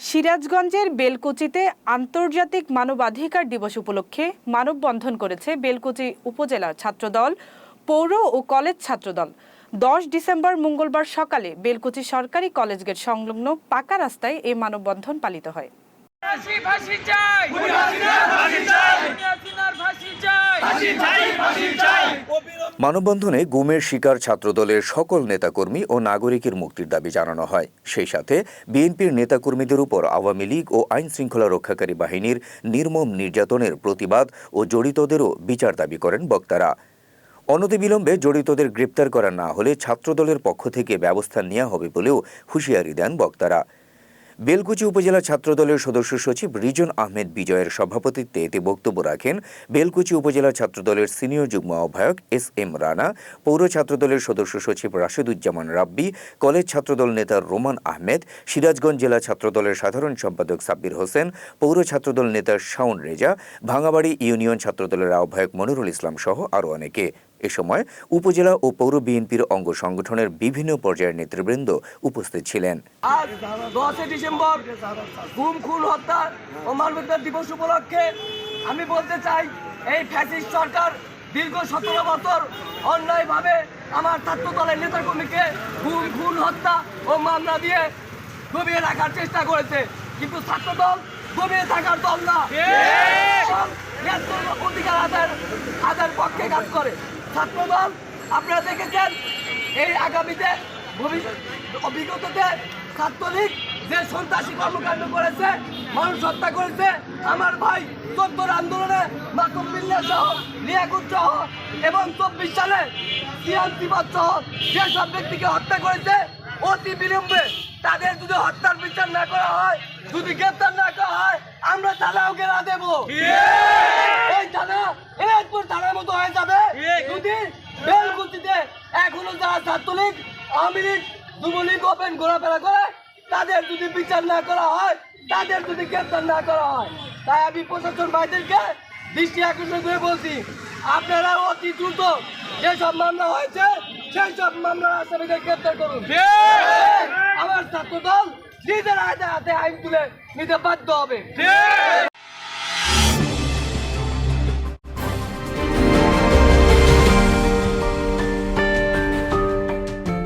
সিরাজগঞ্জের বেলকুচিতে আন্তর্জাতিক মানবাধিকার দিবস উপলক্ষে মানববন্ধন করেছে বেলকুচি উপজেলা ছাত্রদল, পৌর ও কলেজ ছাত্রদল। 10 ডিসেম্বর মঙ্গলবার সকালে বেলকুচি সরকারি কলেজ গেট সংলগ্ন পাকা রাস্তায় এই মানববন্ধন পালিত হয়। মানববন্ধনে গুমের শিকার ছাত্রদলের সকল নেতাকর্মী ও নাগরিকের মুক্তির দাবি জানানো হয়। সেই সাথে বিএনপির নেতাকর্মীদের উপর আওয়ামী লীগ ও আইন শৃঙ্খলা রক্ষাকারী বাহিনীর নির্মম নির্যাতনের প্রতিবাদ ও জড়িতদেরও বিচার দাবি করেন বক্তারা। অনতিবিলম্বে জড়িতদের গ্রেপ্তার করা না হলে ছাত্রদলের পক্ষ থেকে ব্যবস্থা নেওয়া হবে বলেও হুঁশিয়ারি দেন বক্তারা। বেলকুচি উপজেলা ছাত্রদলের সদস্য সচিব রিজন আহমেদ বিজয়ের সভাপতিত্বে এতে বক্তব্য রাখেন বেলকুচি উপজেলা ছাত্রদলের সিনিয়র যুগ্ম আহ্বায়ক এস.এম. রানা, পৌর ছাত্রদলের সদস্য সচিব রাশেদুজ্জামান রাব্বি, কলেজ ছাত্রদল নেতা রোমান আহমেদ, সিরাজগঞ্জ জেলা ছাত্রদলের সাধারণ সম্পাদক সাব্বির হোসেন, পৌর ছাত্রদল নেতা শাওন রেজা, ভাঙাবাড়ি ইউনিয়ন ছাত্রদলের আহ্বায়ক মনিরুল ইসলাম সহ আরও অনেকে। এ সময় উপজেলা ও পৌর বিএনপির অঙ্গ সংগঠনের বিভিন্ন পর্যায়ের নেতৃবৃন্দ উপস্থিত ছিলেন। আজ 10 ডিসেম্বর গুম খুন হত্যা ও মানবাধিকার দিবস উপলক্ষে আমি বলতে চাই, এই ফ্যাসিস্ট সরকার দীর্ঘ 17 বছর অন্যায়ভাবে আমার ছাত্রদলের নেতাকর্মীকে গুম খুন হত্যা ও মামলা দিয়ে দমিয়ে রাখার চেষ্টা করেছে, কিন্তু ছাত্রদল দমিয়ে থাকার দল না, অধিকার আদায়ের পক্ষে কাজ করে ছাত্রদল। আপনারা দেখেছেন এই আগামীতে অভিজ্ঞতাতে ছাত্রলীগ যে সন্ত্রাসী কর্মকাণ্ড করেছে, মানুষ হত্যা করেছে, আমার ভাই 14 আন্দোলনে মাকুম বিল্লাহ সহ লিয়াকুত সহ এবং 24 সালে সিয়ান্তিবাদ সহ যেসব ব্যক্তিকে হত্যা করেছে, অতি বিলম্বে তাদের যদি হত্যার বিচার না করা হয়, যদি গ্রেপ্তার না করা হয়, আমরা থানাও ঘেরা দেব। এই থানা এরপর থানার মতো হয়ে যাবে যদি বেলকুচিতে এখনো যারা ছাত্রলীগ, আওয়ামী লীগ, যুবলীগ ওপেন ঘোরাফেরা করে, তাদের যদি বিচার না করা হয়, তাদের যদি গ্রেপ্তার না করা হয়। তাই আমি প্রশাসন ভাইদেরকে দৃষ্টি আকর্ষণ করে বলছি, আপনারা অতি দ্রুত যেসব মামলা হয়েছে সেই সব মামলার আসামিদের গ্রেপ্তার করুন। আমার ছাত্রদল নিজের হাতে আইন তুলে নিতে বাধ্য হবে।